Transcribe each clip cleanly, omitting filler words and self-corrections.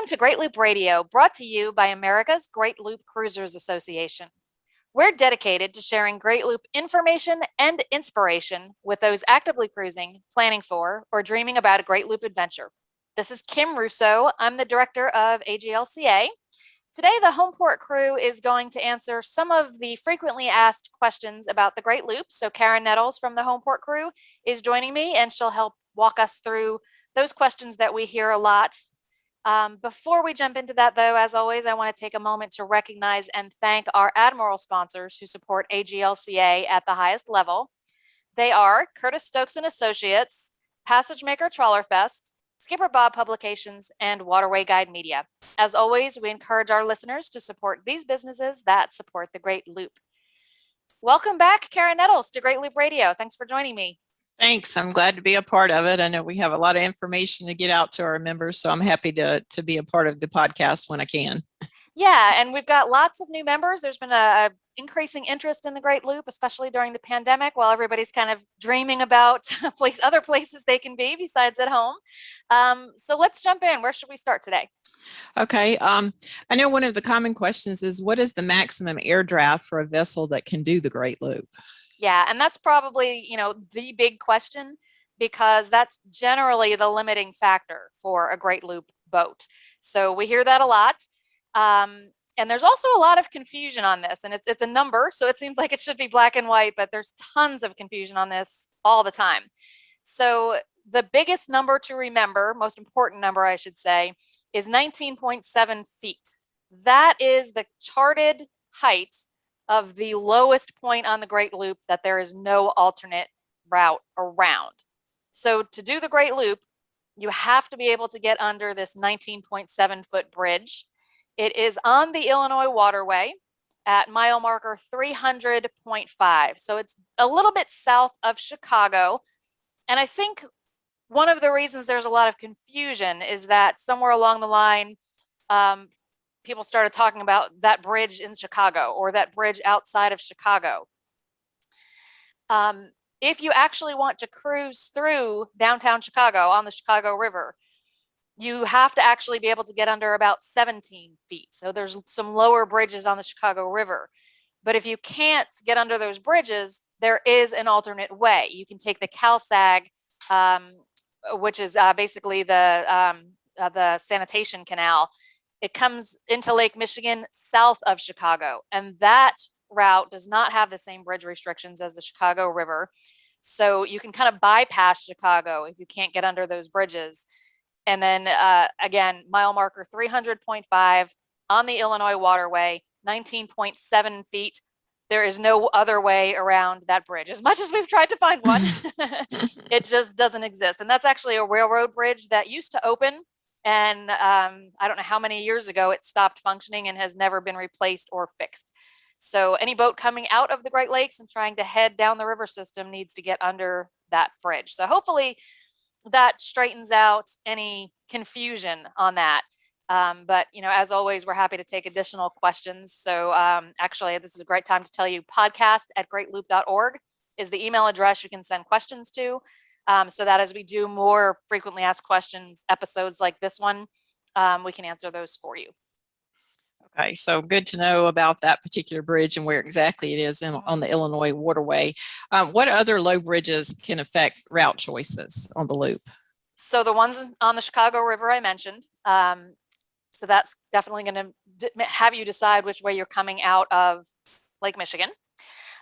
Welcome to Great Loop Radio, brought to you by America's Great Loop Cruisers Association. We're dedicated to sharing Great Loop information and inspiration with those actively cruising, planning for, or dreaming about a Great Loop adventure. This is Kim Russo. I'm the director of AGLCA. Today, the Home Port Crew is going to answer some of the frequently asked questions about the Great Loop. So Karen Nettles from the Home Port Crew is joining me, and she'll help walk us through those questions that we hear a lot. Before we jump into that, though, as always, I want to take a moment to recognize and thank our Admiral sponsors who support AGLCA at the highest level. They are Curtis Stokes and Associates, Passage Maker Trawler Fest, Skipper Bob Publications, and Waterway Guide Media. As always, we encourage our listeners to support these businesses that support the Great Loop. Welcome back, Karen Nettles, to Great Loop Radio. Thanks for joining me. Thanks. I'm glad to be a part of it. I know we have a lot of information to get out to our members, so I'm happy to be a part of the podcast when I can. Yeah, and we've got lots of new members. There's been a increasing interest in the Great Loop, especially during the pandemic, while everybody's kind of dreaming about other places they can be besides at home. So let's jump in. Where should we start today? Okay. I know one of the common questions is, what is the maximum air draft for a vessel that can do the Great Loop? Yeah, and that's probably, the big question, because that's generally the limiting factor for a Great Loop boat. So we hear that a lot. And there's also a lot of confusion on this, and it's a number, so it seems like it should be black and white, but there's tons of confusion on this all the time. So the biggest number to remember, most important number, I should say, is 19.7 feet. That is the charted height of the lowest point on the Great Loop that there is no alternate route around. So to do the Great Loop, you have to be able to get under this 19.7 foot bridge. It is on the Illinois waterway at mile marker 300.5. So it's a little bit south of Chicago. And I think one of the reasons there's a lot of confusion is that somewhere along the line, people started talking about that bridge in Chicago or that bridge outside of Chicago. If you actually want to cruise through downtown Chicago on the Chicago River, you have to actually be able to get under about 17 feet. So there's some lower bridges on the Chicago River. But if you can't get under those bridges, there is an alternate way. You can take the CalSag, which is basically the sanitation canal. It comes into Lake Michigan south of Chicago, and that route does not have the same bridge restrictions as the Chicago River. So you can kind of bypass Chicago if you can't get under those bridges. And then again, mile marker 300.5 on the Illinois waterway, 19.7 feet. There is no other way around that bridge. As much as we've tried to find one, it just doesn't exist. And that's actually a railroad bridge that used to open. And I don't know how many years ago it stopped functioning and has never been replaced or fixed. So any boat coming out of the Great Lakes and trying to head down the river system needs to get under that bridge. So hopefully that straightens out any confusion on that. But, as always, we're happy to take additional questions. So actually, this is a great time to tell you podcast@greatloop.org is the email address you can send questions to. So that as we do more frequently asked questions episodes like this one, we can answer those for you. Okay, so good to know about that particular bridge and where exactly it is on the Illinois waterway. What other low bridges can affect route choices on the loop? So the ones on the Chicago River I mentioned. So that's definitely going to have you decide which way you're coming out of Lake Michigan.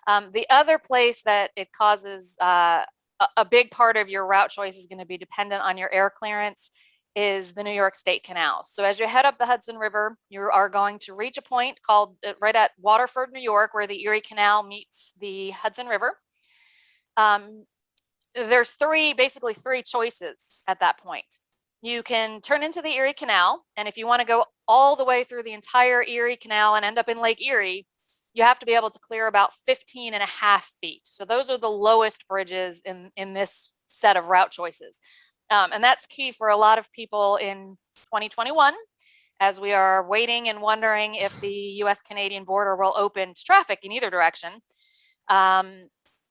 The other place that it causes a big part of your route choice is going to be dependent on your air clearance is the New York State Canal. So as you head up the Hudson River, you are going to reach a point called right at Waterford, New York, where the Erie Canal meets the Hudson River. There's basically three choices at that point. You can turn into the Erie Canal, and if you want to go all the way through the entire Erie Canal and end up in Lake Erie, you have to be able to clear about 15.5 feet. So those are the lowest bridges in this set of route choices. And that's key for a lot of people in 2021, as we are waiting and wondering if the US-Canadian border will open to traffic in either direction.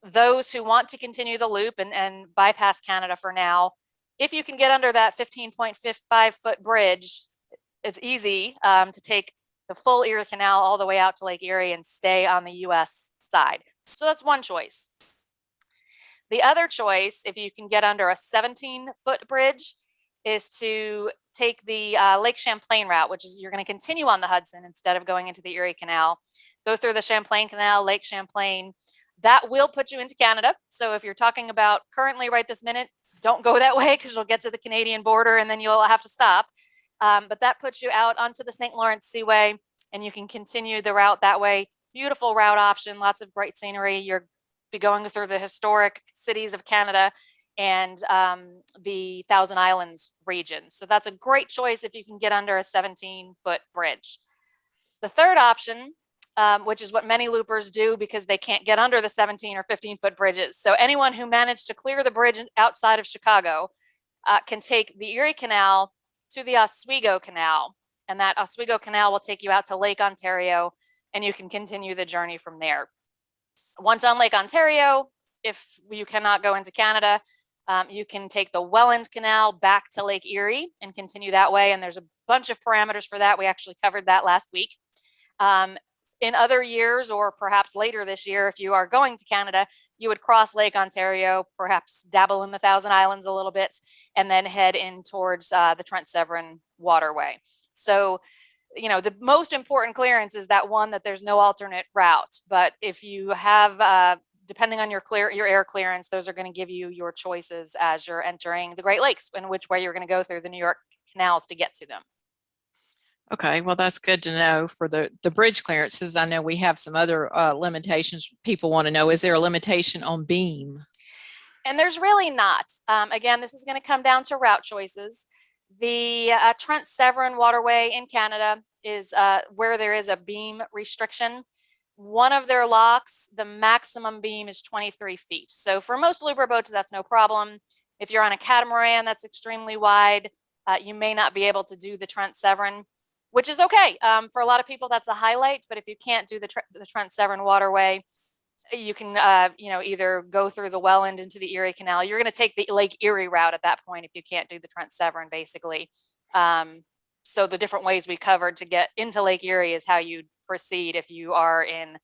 Those who want to continue the loop and bypass Canada for now, if you can get under that 15.5 foot bridge, it's easy to take the full Erie Canal all the way out to Lake Erie and stay on the US side. So that's one choice. The other choice, if you can get under a 17-foot bridge, is to take the Lake Champlain route, which is you're going to continue on the Hudson instead of going into the Erie Canal. Go through the Champlain Canal, Lake Champlain. That will put you into Canada. So if you're talking about currently right this minute, don't go that way because you'll get to the Canadian border and then you'll have to stop. But that puts you out onto the St. Lawrence Seaway, and you can continue the route that way. Beautiful route option, lots of great scenery. You're be going through the historic cities of Canada and the Thousand Islands region. So that's a great choice if you can get under a 17-foot bridge. The third option, which is what many loopers do because they can't get under the 17 or 15-foot bridges. So anyone who managed to clear the bridge outside of Chicago can take the Erie Canal to the Oswego Canal, and that Oswego Canal will take you out to Lake Ontario, and you can continue the journey from there. Once on Lake Ontario, if you cannot go into Canada, you can take the Welland Canal back to Lake Erie and continue that way. And there's a bunch of parameters for that. We actually covered that last week. In other years, or perhaps later this year, if you are going to Canada, you would cross Lake Ontario, perhaps dabble in the Thousand Islands a little bit, and then head in towards the Trent Severn waterway. So, you know, the most important clearance is that one that there's no alternate route. But if you have, depending on your air clearance, those are going to give you your choices as you're entering the Great Lakes and which way you're going to go through the New York canals to get to them. Okay, well, that's good to know for the bridge clearances. I know we have some other limitations people want to know. Is there a limitation on beam? And there's really not. Again, this is going to come down to route choices. The Trent Severn waterway in Canada is where there is a beam restriction. One of their locks, the maximum beam is 23 feet. So for most looper boats, that's no problem. If you're on a catamaran that's extremely wide, you may not be able to do the Trent Severn, which is okay. For a lot of people, that's a highlight. But if you can't do the Trent Severn waterway, you can, you know, either go through the Welland into the Erie Canal. You're going to take the Lake Erie route at that point if you can't do the Trent Severn, basically. So the different ways we covered to get into Lake Erie is how you proceed if you are in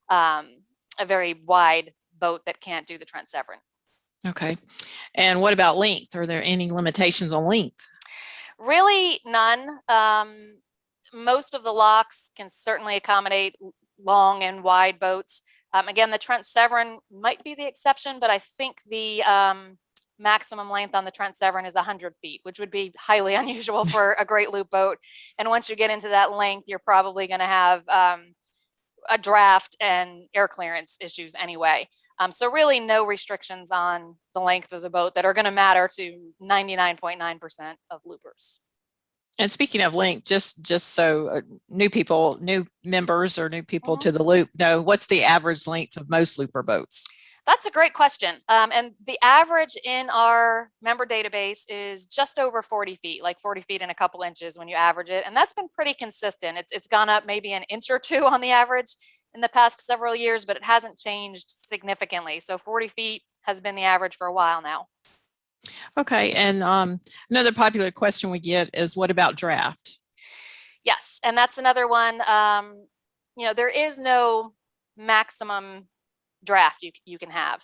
a very wide boat that can't do the Trent Severn. Okay. And what about length? Are there any limitations on length? Really none. Most of the locks can certainly accommodate long and wide boats. Again, the Trent Severn might be the exception, but I think the maximum length on the Trent Severn is 100 feet, which would be highly unusual for a great loop boat. And once you get into that length, you're probably going to have a draft and air clearance issues anyway. So really no restrictions on the length of the boat that are going to matter to 99.9% of loopers. And speaking of length, just so new members or new people to the loop know, what's the average length of most looper boats? That's a great question. And the average in our member database is just over 40 feet, like 40 feet and a couple inches when you average it. And that's been pretty consistent. It's gone up maybe an inch or two on the average in the past several years, but it hasn't changed significantly. So 40 feet has been the average for a while now. Okay, and another popular question we get is, what about draft? Yes, and that's another one. You know, there is no maximum draft you can have.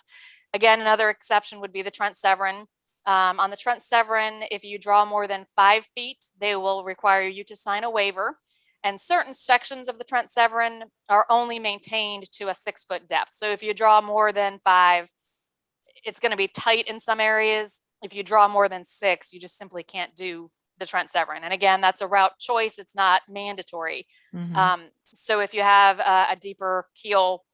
Again, another exception would be the Trent Severn. On the Trent Severn, if you draw more than 5 feet, they will require you to sign a waiver. And certain sections of the Trent Severn are only maintained to a 6-foot depth. So if you draw more than 5, it's going to be tight in some areas. If you draw more than 6, you just simply can't do the Trent Severn. And again, that's a route choice. It's not mandatory. So if you have a deeper keel,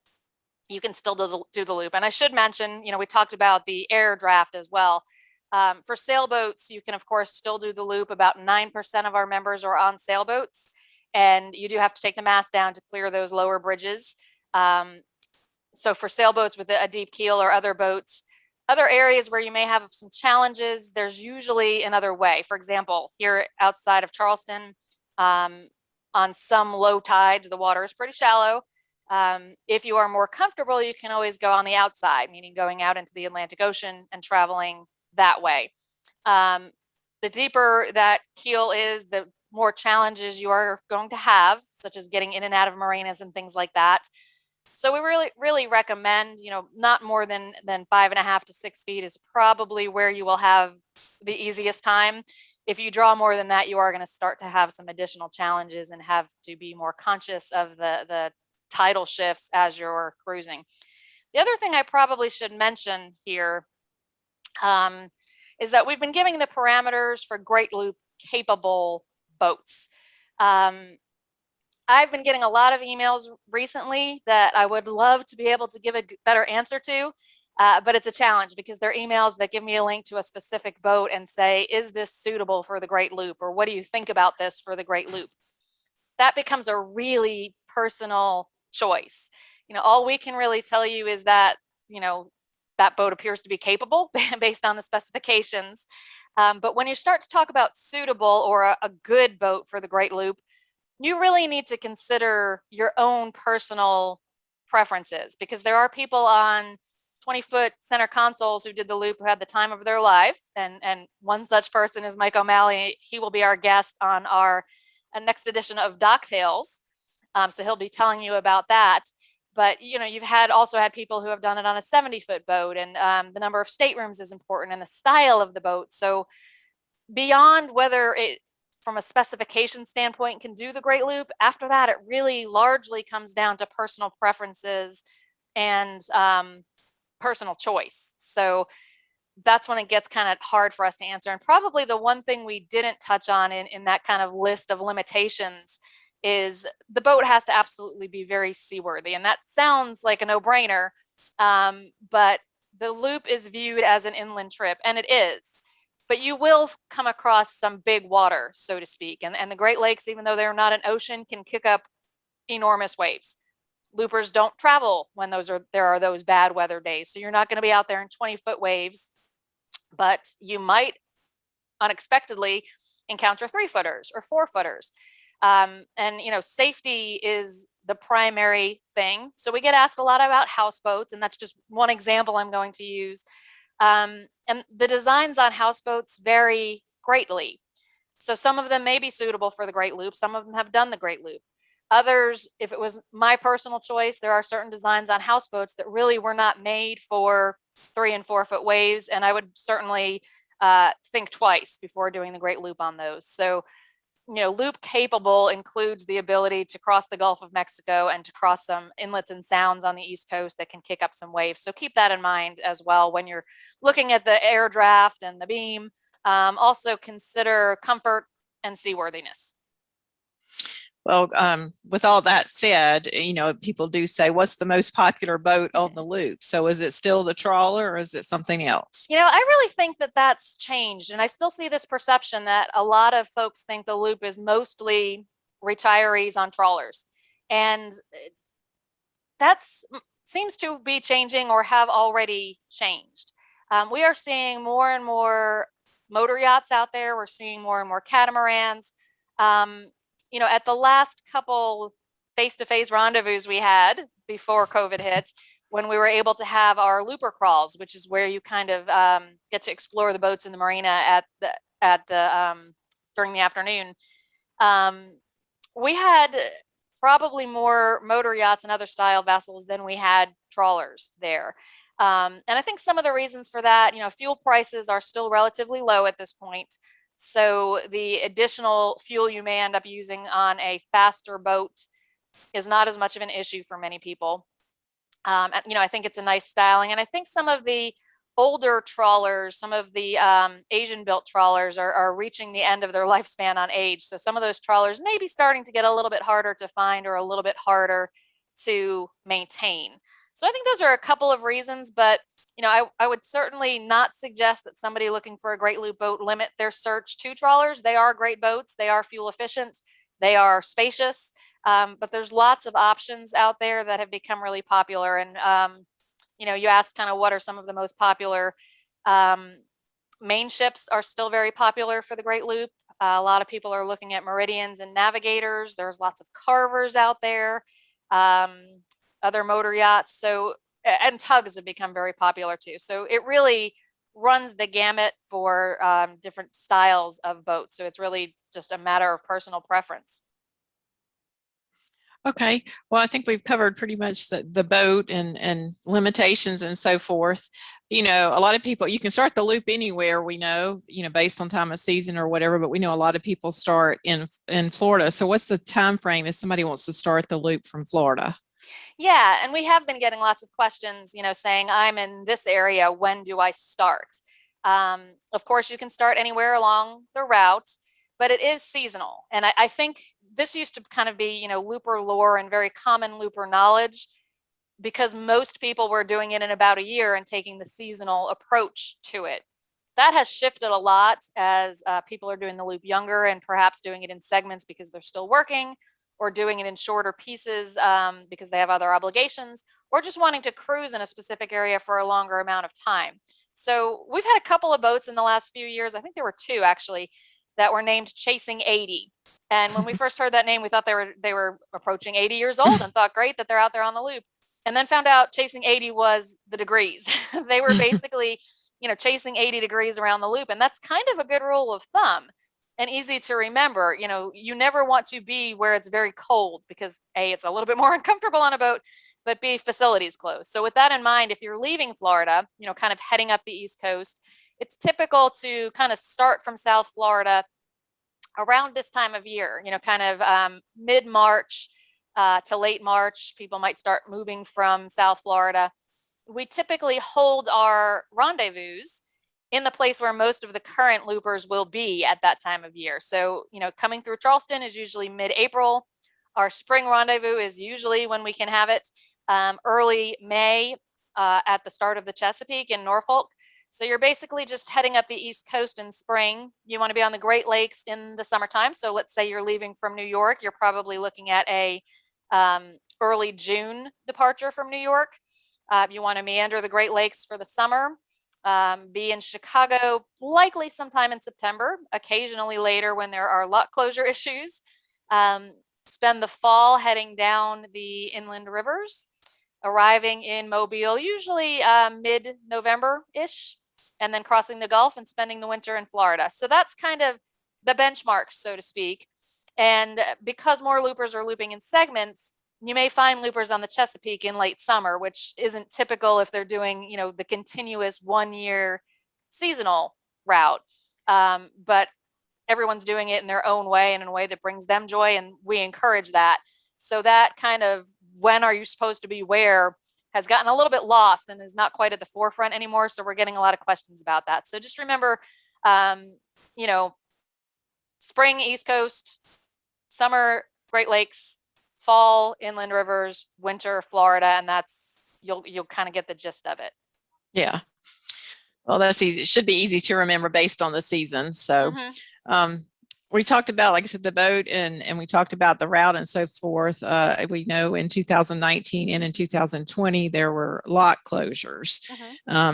you can still do the loop. And I should mention, you know, we talked about the air draft as well. For sailboats, you can, of course, still do the loop. About 9% of our members are on sailboats. And you do have to take the mast down to clear those lower bridges. So for sailboats with a deep keel or other boats, other areas where you may have some challenges, there's usually another way. For example, here outside of Charleston, on some low tides, the water is pretty shallow. If you are more comfortable, you can always go on the outside, meaning going out into the Atlantic Ocean and traveling that way. The deeper that keel is, the more challenges you are going to have, such as getting in and out of marinas and things like that. So we really recommend, not more than 5.5 to 6 feet is probably where you will have the easiest time. If you draw more than that, you are going to start to have some additional challenges and have to be more conscious of the tidal shifts as you're cruising. The other thing I probably should mention here is that we've been giving the parameters for Great Loop capable boats. I've been getting a lot of emails recently that I would love to be able to give a better answer to, but it's a challenge because they're emails that give me a link to a specific boat and say, is this suitable for the Great Loop? Or what do you think about this for the Great Loop? That becomes a really personal choice. All we can really tell you is that, that boat appears to be capable based on the specifications. But when you start to talk about suitable or a good boat for the Great Loop, you really need to consider your own personal preferences, because there are people on 20-foot center consoles who did the loop who had the time of their life. And one such person is Mike O'Malley. He will be our guest on our next edition of Dock Tales. So he'll be telling you about that. But you've also had people who have done it on a 70-foot boat, and the number of staterooms is important and the style of the boat. So beyond whether it, from a specification standpoint, can do the Great Loop, after that, it really largely comes down to personal preferences and personal choice. So that's when it gets kind of hard for us to answer. And probably the one thing we didn't touch on in that kind of list of limitations is the boat has to absolutely be very seaworthy. And that sounds like a no-brainer, but the loop is viewed as an inland trip, and it is. But you will come across some big water, so to speak. And the Great Lakes, even though they're not an ocean, can kick up enormous waves. Loopers don't travel when there are those bad weather days. So you're not going to be out there in 20-foot waves, but you might unexpectedly encounter 3-footers or 4-footers. And safety is the primary thing. So we get asked a lot about houseboats, and that's just one example I'm going to use. And the designs on houseboats vary greatly. So some of them may be suitable for the Great Loop. Some of them have done the Great Loop. Others, if it was my personal choice, there are certain designs on houseboats that really were not made for 3- and 4-foot waves. And I would certainly think twice before doing the Great Loop on those. So, loop capable includes the ability to cross the Gulf of Mexico and to cross some inlets and sounds on the East Coast that can kick up some waves. So keep that in mind as well when you're looking at the air draft and the beam. Also consider comfort and seaworthiness. Well, with all that said, people do say, what's the most popular boat on the loop? So is it still the trawler, or is it something else? I really think that that's changed. And I still see this perception that a lot of folks think the loop is mostly retirees on trawlers. And that seems to be changing or have already changed. We are seeing more and more motor yachts out there. We're seeing more and more catamarans. At the last couple face-to-face rendezvous we had before COVID hit, when we were able to have our looper crawls, which is where you kind of get to explore the boats in the marina during the afternoon, we had probably more motor yachts and other style vessels than we had trawlers there. And I think some of the reasons for that, fuel prices are still relatively low at this point. So the additional fuel you may end up using on a faster boat is not as much of an issue for many people. I think it's a nice styling. And I think some of the older trawlers, some of the Asian built trawlers are reaching the end of their lifespan on age. So some of those trawlers may be starting to get a little bit harder to find or a little bit harder to maintain. So I think those are a couple of reasons, but I would certainly not suggest that somebody looking for a Great Loop boat limit their search to trawlers. They are great boats. They are fuel efficient. They are spacious. But there's lots of options out there that have become really popular. And, you asked kind of what are some of the most popular. Main ships are still very popular for the Great Loop. A lot of people are looking at Meridians and Navigators. There's lots of Carvers out there. Other motor yachts. So, and tugs have become very popular too. So it really runs the gamut for different styles of boats. So it's really just a matter of personal preference. Okay, well, I think we've covered pretty much the boat and limitations and so forth. You know, a lot of people, you can start the loop anywhere, we know, based on time of season or whatever, but we know a lot of people start in Florida. So what's the time frame if somebody wants to start the loop from Florida? Yeah, and we have been getting lots of questions, saying, I'm in this area, when do I start? Of course, you can start anywhere along the route, but it is seasonal. And I think this used to kind of be, looper lore and very common looper knowledge, because most people were doing it in about a year and taking the seasonal approach to it. That has shifted a lot as people are doing the loop younger and perhaps doing it in segments because they're still working, or doing it in shorter pieces because they have other obligations, or just wanting to cruise in a specific area for a longer amount of time. So we've had a couple of boats in the last few years. I think there were two actually that were named Chasing 80. And when we first heard that name, we thought they were approaching 80 years old and thought, great that they're out there on the loop. And then found out Chasing 80 was the degrees. They were basically, chasing 80 degrees around the loop. And that's kind of a good rule of thumb and easy to remember. You never want to be where it's very cold, because A, it's a little bit more uncomfortable on a boat, but B, facilities closed. So with that in mind, if you're leaving Florida, kind of heading up the East Coast, it's typical to kind of start from South Florida around this time of year, kind of mid-March to late March. People might start moving from South Florida. We typically hold our rendezvous in the place where most of the current loopers will be at that time of year. So, coming through Charleston is usually mid-April. Our spring rendezvous is usually when we can have it, early May at the start of the Chesapeake in Norfolk. So you're basically just heading up the East Coast in spring. You want to be on the Great Lakes in the summertime. So let's say you're leaving from New York, you're probably looking at a early June departure from New York. You want to meander the Great Lakes for the summer. Be in Chicago likely sometime in September, occasionally later when there are lock closure issues. Spend the fall heading down the inland rivers, arriving in Mobile usually mid-November-ish, and then crossing the Gulf and spending the winter in Florida. So that's kind of the benchmark, so to speak. And because more loopers are looping in segments, you may find loopers on the Chesapeake in late summer, which isn't typical if they're doing, the continuous 1-year seasonal route. But everyone's doing it in their own way and in a way that brings them joy, and we encourage that. So that kind of when are you supposed to be where has gotten a little bit lost and is not quite at the forefront anymore. So we're getting a lot of questions about that. So just remember, spring East Coast, summer Great Lakes, fall inland rivers, winter Florida, and that's you'll kind of get the gist of it. Yeah. Well, that's easy. It should be easy to remember based on the season. So we talked about, like I said, the boat and we talked about the route and so forth. We know in 2019 and in 2020, there were lock closures.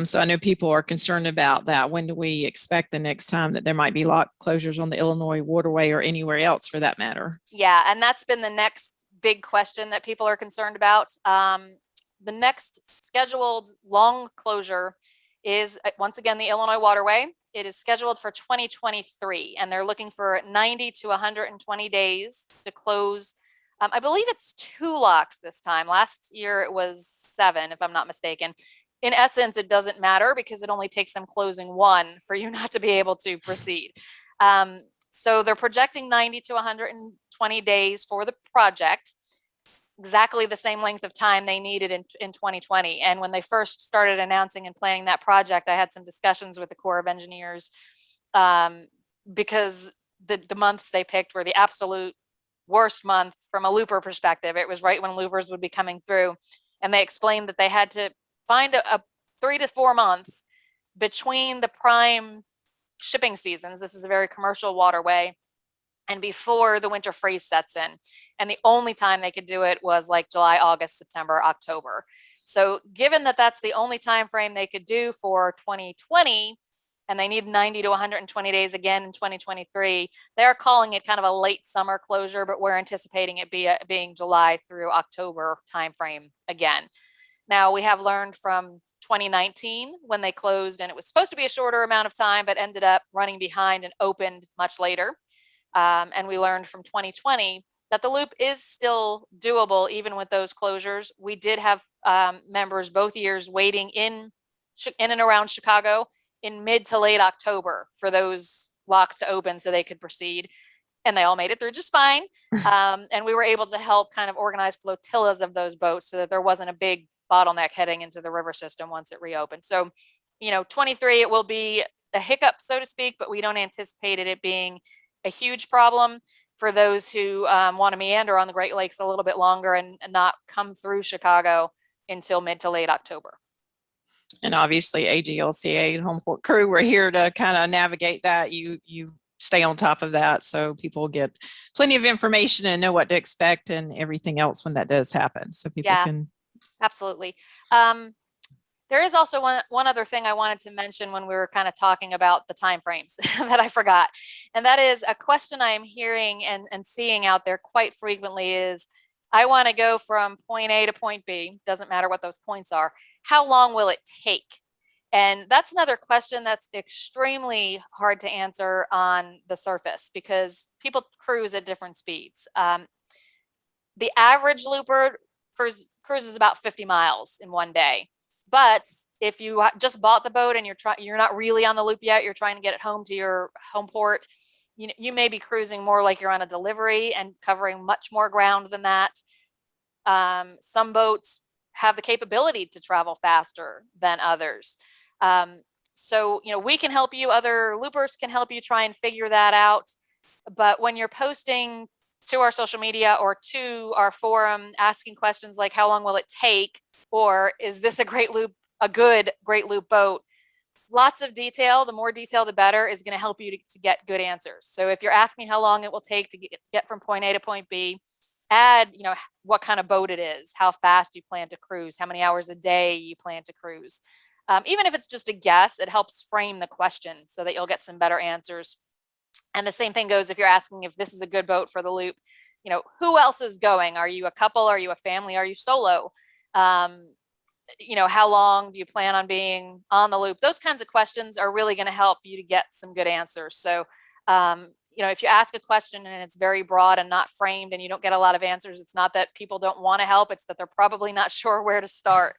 So I know people are concerned about that. When do we expect the next time that there might be lock closures on the Illinois waterway or anywhere else for that matter? Yeah, and that's been the next big question that people are concerned about. The next scheduled long closure is once again the Illinois waterway. It is scheduled for 2023, and they're looking for 90 to 120 days to close. I believe it's 2 locks this time. Last year it was 7, if I'm not mistaken. In essence, it doesn't matter because it only takes them closing 1 for you not to be able to proceed. So they're projecting 90 to 120 days for the project, exactly the same length of time they needed in 2020. And when they first started announcing and planning that project, I had some discussions with the Corps of Engineers because the months they picked were the absolute worst month from a looper perspective. It was right when loopers would be coming through. And they explained that they had to find a 3 to 4 months between the prime shipping seasons. This is a very commercial waterway, and before the winter freeze sets in. And the only time they could do it was like July, August, September, October. So given that that's the only time frame they could do for 2020, and they need 90 to 120 days again in 2023, they're calling it kind of a late summer closure, but we're anticipating it being July through October timeframe again. Now, we have learned from 2019 when they closed, and it was supposed to be a shorter amount of time, but ended up running behind and opened much later. And we learned from 2020 that the loop is still doable even with those closures. We did have members both years waiting in and around Chicago in mid to late October for those locks to open so they could proceed. And they all made it through just fine. And we were able to help kind of organize flotillas of those boats so that there wasn't a big bottleneck heading into the river system once it reopened. So, 23, it will be a hiccup, so to speak, but we don't anticipate it being a huge problem for those who want to meander on the Great Lakes a little bit longer and not come through Chicago until mid to late October. And obviously AGLCA Home Port Crew, we're here to kind of navigate that. You stay on top of that so people get plenty of information and know what to expect and everything else when that does happen. So people can. Absolutely. There is also one other thing I wanted to mention when we were kind of talking about the timeframes that I forgot. And that is a question I am hearing and seeing out there quite frequently is, I want to go from point A to point B, doesn't matter what those points are. How long will it take? And that's another question that's extremely hard to answer on the surface because people cruise at different speeds. The average looper cruises about 50 miles in one day. But if you just bought the boat and you're not really on the loop yet, you're trying to get it home to your home port, you may be cruising more like you're on a delivery and covering much more ground than that. Some boats have the capability to travel faster than others. So, we can help you, other loopers can help you try and figure that out. But when you're posting to our social media or to our forum asking questions like, how long will it take? Or is this a good Great Loop boat? Lots of detail, the more detail, the better, is going to help you to get good answers. So if you're asking how long it will take to get from point A to point B, add, what kind of boat it is, how fast you plan to cruise, how many hours a day you plan to cruise. Even if it's just a guess, it helps frame the question so that you'll get some better answers. And the same thing goes if you're asking if this is a good boat for the loop, who else is going? Are you a couple? Are you a family? Are you solo? How long do you plan on being on the loop? Those kinds of questions are really going to help you to get some good answers. So, if you ask a question and it's very broad and not framed and you don't get a lot of answers, it's not that people don't want to help, it's that they're probably not sure where to start.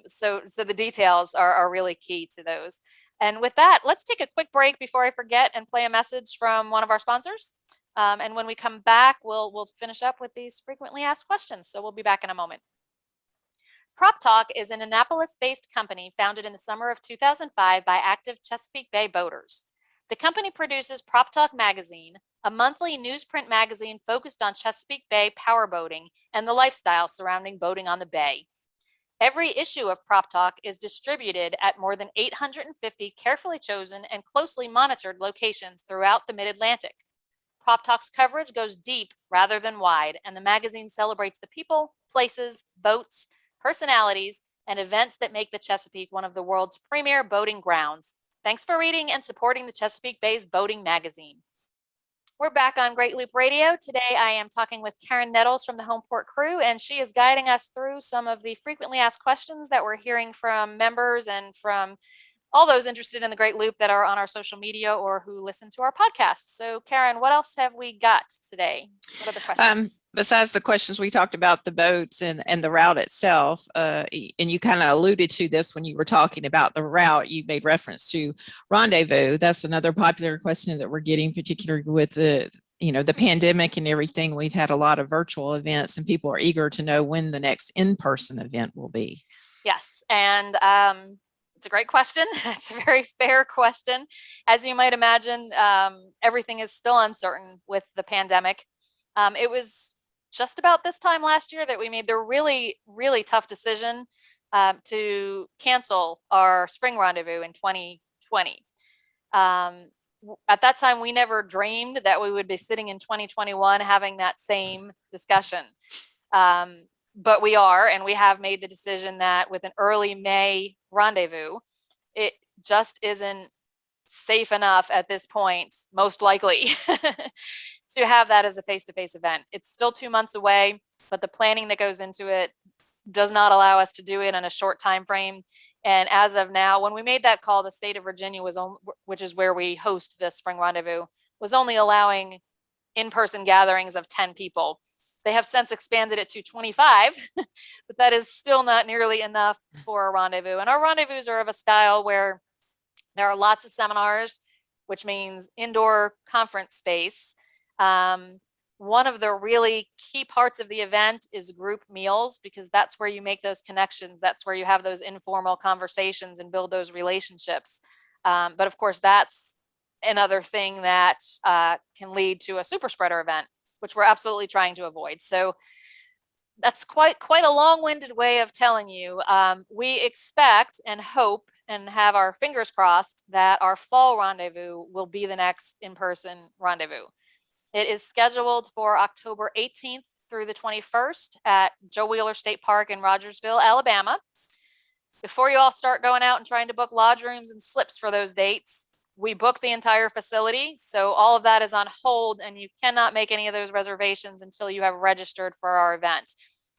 So the details are really key to those. And with that, let's take a quick break before I forget and play a message from one of our sponsors. And when we come back, we'll finish up with these frequently asked questions. So we'll be back in a moment. Prop Talk is an Annapolis-based company founded in the summer of 2005 by active Chesapeake Bay boaters. The company produces Prop Talk Magazine, a monthly newsprint magazine focused on Chesapeake Bay powerboating and the lifestyle surrounding boating on the bay. Every issue of Prop Talk is distributed at more than 850 carefully chosen and closely monitored locations throughout the Mid-Atlantic. Prop Talk's coverage goes deep rather than wide, and the magazine celebrates the people, places, boats, personalities, and events that make the Chesapeake one of the world's premier boating grounds. Thanks for reading and supporting the Chesapeake Bay's boating magazine. We're back on Great Loop Radio. Today I am talking with Karen Nettles from the Home Port Crew, and she is guiding us through some of the frequently asked questions that we're hearing from members and from all those interested in the Great Loop that are on our social media or who listen to our podcast. So Karen, what else have we got today? What are the questions? Besides the questions, we talked about the boats and the route itself. And you kind of alluded to this when you were talking about the route. You made reference to rendezvous. That's another popular question that we're getting, particularly with the pandemic and everything. We've had a lot of virtual events and people are eager to know when the next in-person event will be. Yes. And it's a great question. It's a very fair question. As you might imagine, everything is still uncertain with the pandemic. It was just about this time last year that we made the really, really tough decision to cancel our spring rendezvous in 2020. At that time, we never dreamed that we would be sitting in 2021 having that same discussion. But we are, and we have made the decision that with an early May rendezvous, it just isn't safe enough at this point, most likely, to have that as a face-to-face event. It's still 2 months away, but the planning that goes into it does not allow us to do it in a short time frame. And as of now, when we made that call, the state of Virginia was on, which is where we host the spring rendezvous, was only allowing in-person gatherings of 10 people. They have since expanded it to 25, but that is still not nearly enough for a rendezvous. And our rendezvous are of a style where there are lots of seminars, which means indoor conference space. One of the really key parts of the event is group meals, because that's where you make those connections. That's where you have those informal conversations and build those relationships. But of course, that's another thing that can lead to a super spreader event, which we're absolutely trying to avoid. So that's quite a long-winded way of telling you. We expect and hope and have our fingers crossed that our fall rendezvous will be the next in-person rendezvous. It is scheduled for October 18th through the 21st at Joe Wheeler State Park in Rogersville, Alabama. Before you all start going out and trying to book lodge rooms and slips for those dates, we book the entire facility. So all of that is on hold, and you cannot make any of those reservations until you have registered for our event.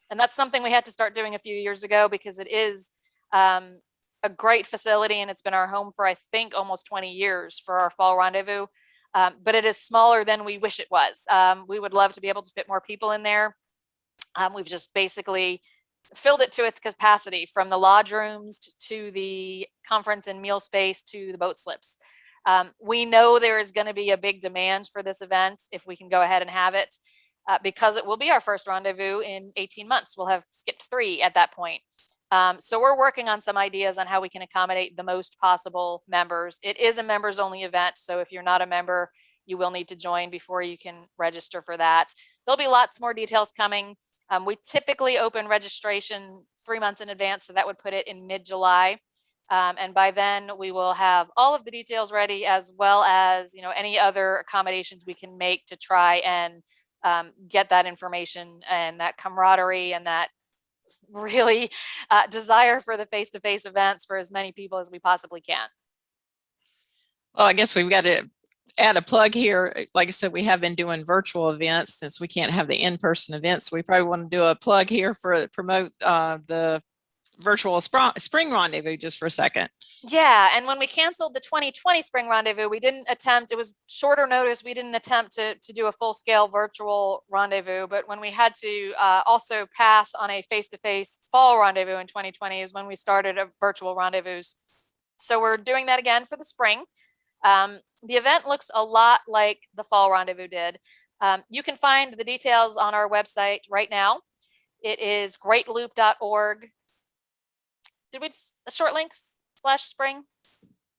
And that's something we had to start doing a few years ago, because it is a great facility, and it's been our home for, I think, almost 20 years for our fall rendezvous. But it is smaller than we wish it was. We would love to be able to fit more people in there. We've just basically filled it to its capacity, from the lodge rooms to the conference and meal space to the boat slips. We know there is going to be a big demand for this event if we can go ahead and have it, because it will be our first rendezvous in 18 months. We'll have skipped 3 at that point. So we're working on some ideas on how we can accommodate the most possible members. It is a members only event, so if you're not a member, you will need to join before you can register for that. There'll be lots more details coming. We typically open registration 3 months in advance, so that would put it in mid-July. And by then we will have all of the details ready, as well as, you know, any other accommodations we can make to try and get that information and that camaraderie and that really desire for the face-to-face events for as many people as we possibly can. Well, I guess we've got to add a plug here. Like I said, we have been doing virtual events since we can't have the in-person events. We probably want to do a plug here for promote the virtual spring rendezvous just for a second. Yeah, and when we canceled the 2020 spring rendezvous, we didn't attempt, it was shorter notice, we didn't attempt to do a full-scale virtual rendezvous, but when we had to also pass on a face-to-face fall rendezvous in 2020 is when we started a virtual rendezvous. So we're doing that again for the spring. The event looks a lot like the fall rendezvous did. You can find the details on our website right now. It is greatloop.org. Did we a short links /spring?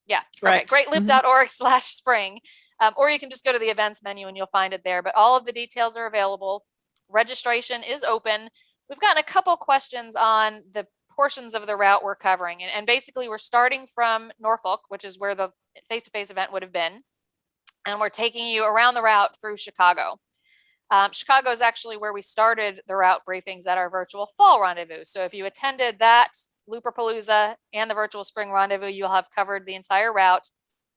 Yeah, correct. Okay. Greatloop.org/spring. Or you can just go to the events menu and you'll find it there. But all of the details are available. Registration is open. We've gotten a couple questions on the portions of the route we're covering. And basically, we're starting from Norfolk, which is where the face-to-face event would have been. And we're taking you around the route through Chicago. Chicago is actually where we started the route briefings at our virtual fall rendezvous. So if you attended that Looperpalooza and the virtual spring rendezvous, you'll have covered the entire route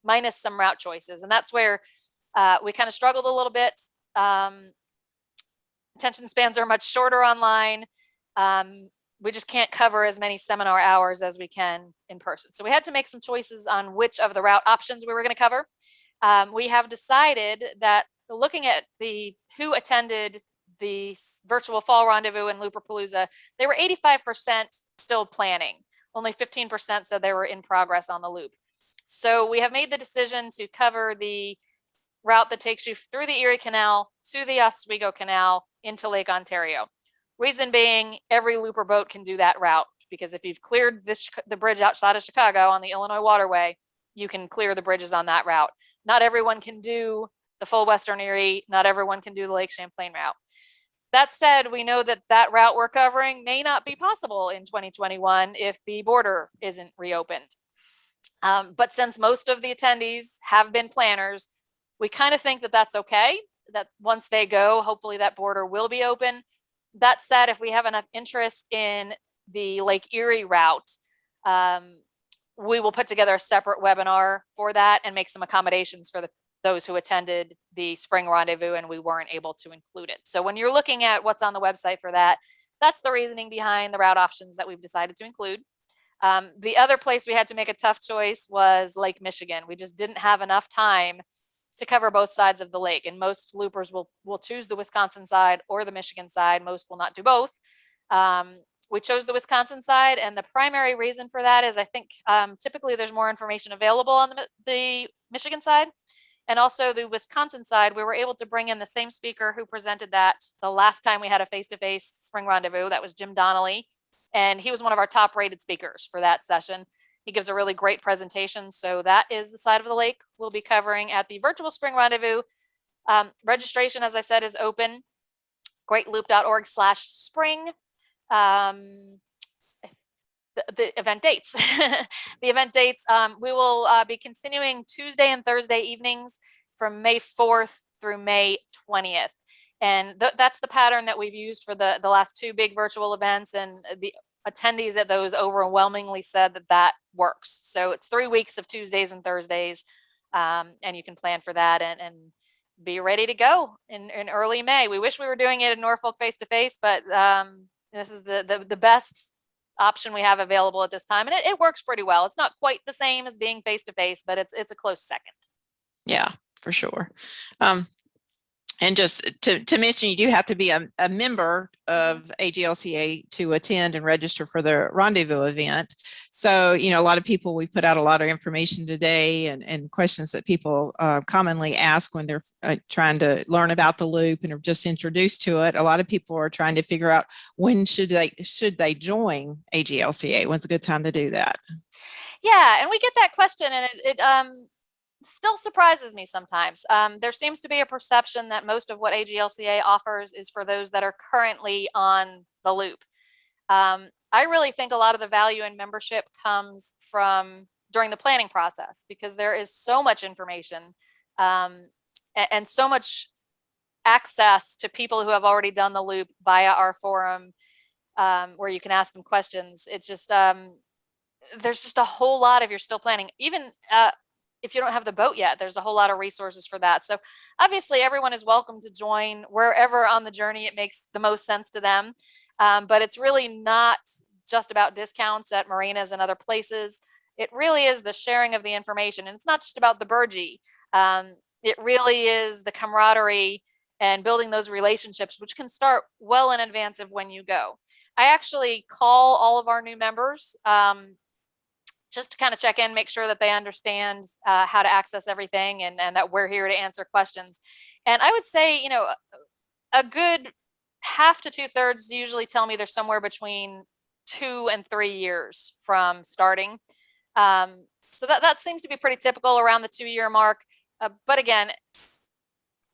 minus some route choices. And that's where we kind of struggled a little bit. Attention spans are much shorter online. We just can't cover as many seminar hours as we can in person. So we had to make some choices on which of the route options we were going to cover. We have decided that looking at who attended the virtual fall rendezvous and Looperpalooza, they were 85% still planning. Only 15% said they were in progress on the loop. So we have made the decision to cover the route that takes you through the Erie Canal to the Oswego Canal into Lake Ontario. Reason being, every looper boat can do that route, because if you've cleared the bridge outside of Chicago on the Illinois Waterway, you can clear the bridges on that route. Not everyone can do the full Western Erie. Not everyone can do the Lake Champlain route. That said, we know that that route we're covering may not be possible in 2021 if the border isn't reopened. But since most of the attendees have been planners, we kind of think that that's okay, that once they go, hopefully that border will be open. That said, if we have enough interest in the Lake Erie route, we will put together a separate webinar for that and make some accommodations for those who attended the spring rendezvous and we weren't able to include it. So when you're looking at what's on the website for that, that's the reasoning behind the route options that we've decided to include. The other place we had to make a tough choice was Lake Michigan. We just didn't have enough time to cover both sides of the lake, and most loopers will choose the Wisconsin side or the Michigan side. Most will not do both. We chose the Wisconsin side, and the primary reason for that is I think typically there's more information available on the Michigan side. And also the Wisconsin side, we were able to bring in the same speaker who presented that the last time we had a face-to-face spring rendezvous. That was Jim Donnelly. And he was one of our top rated speakers for that session. He gives a really great presentation. So that is the side of the lake we'll be covering at the virtual spring rendezvous. Registration, as I said, is open. greatloop.org/spring. The event dates. The event dates, we will be continuing Tuesday and Thursday evenings from May 4th through May 20th. And that's the pattern that we've used for the last two big virtual events, and the attendees at those overwhelmingly said that works. So it's 3 weeks of Tuesdays and Thursdays, and you can plan for that and be ready to go in early May. We wish we were doing it in Norfolk face-to-face, but this is the best option we have available at this time, and it works pretty well. It's not quite the same as being face-to-face, but it's a close second. Yeah, for sure. And just to mention, you do have to be a member of AGLCA to attend and register for the rendezvous event. So, a lot of people, we put out a lot of information today and questions that people commonly ask when they're trying to learn about the loop and are just introduced to it. A lot of people are trying to figure out when should they join AGLCA? When's a good time to do that? Yeah, and we get that question, and it still surprises me sometimes. There seems to be a perception that most of what AGLCA offers is for those that are currently on the loop. I really think a lot of the value in membership comes from during the planning process, because there is so much information and so much access to people who have already done the loop via our forum, where you can ask them questions. It's just there's just a whole lot if you're still planning. Even if you don't have the boat yet, there's a whole lot of resources for that. So obviously everyone is welcome to join wherever on the journey it makes the most sense to them. But it's really not just about discounts at marinas and other places. It really is the sharing of the information. And it's not just about the burgee. It really is the camaraderie and building those relationships, which can start well in advance of when you go. I actually call all of our new members just to kind of check in, make sure that they understand how to access everything, and that we're here to answer questions. And I would say, a good half to 2/3 usually tell me they're somewhere between 2 and 3 years from starting. So that seems to be pretty typical around the 2-year mark. But again,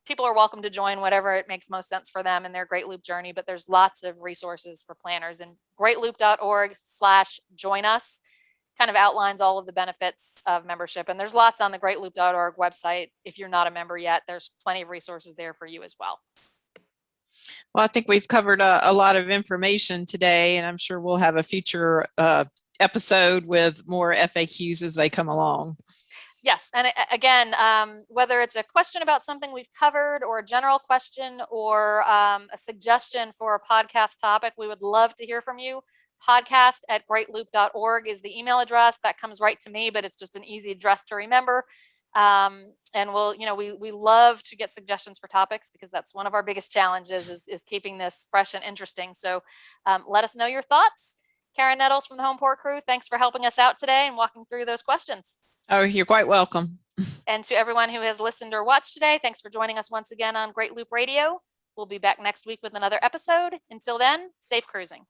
people are welcome to join whatever it makes most sense for them in their Great Loop journey, but there's lots of resources for planners, and greatloop.org/join us kind of outlines all of the benefits of membership. And there's lots on the greatloop.org website. If you're not a member yet, there's plenty of resources there for you as well. Well, I think we've covered a lot of information today, and I'm sure we'll have a future episode with more FAQs as they come along. Yes, and again, whether it's a question about something we've covered, or a general question, or a suggestion for a podcast topic, we would love to hear from you. podcast@greatloop.org is the email address. That comes right to me, but it's just an easy address to remember. And we love to get suggestions for topics, because that's one of our biggest challenges is keeping this fresh and interesting. So let us know your thoughts. Karen Nettles from the Home Port Crew, thanks for helping us out today and walking through those questions. Oh, you're quite welcome. And to everyone who has listened or watched today, thanks for joining us once again on Great Loop Radio. We'll be back next week with another episode. Until then, safe cruising.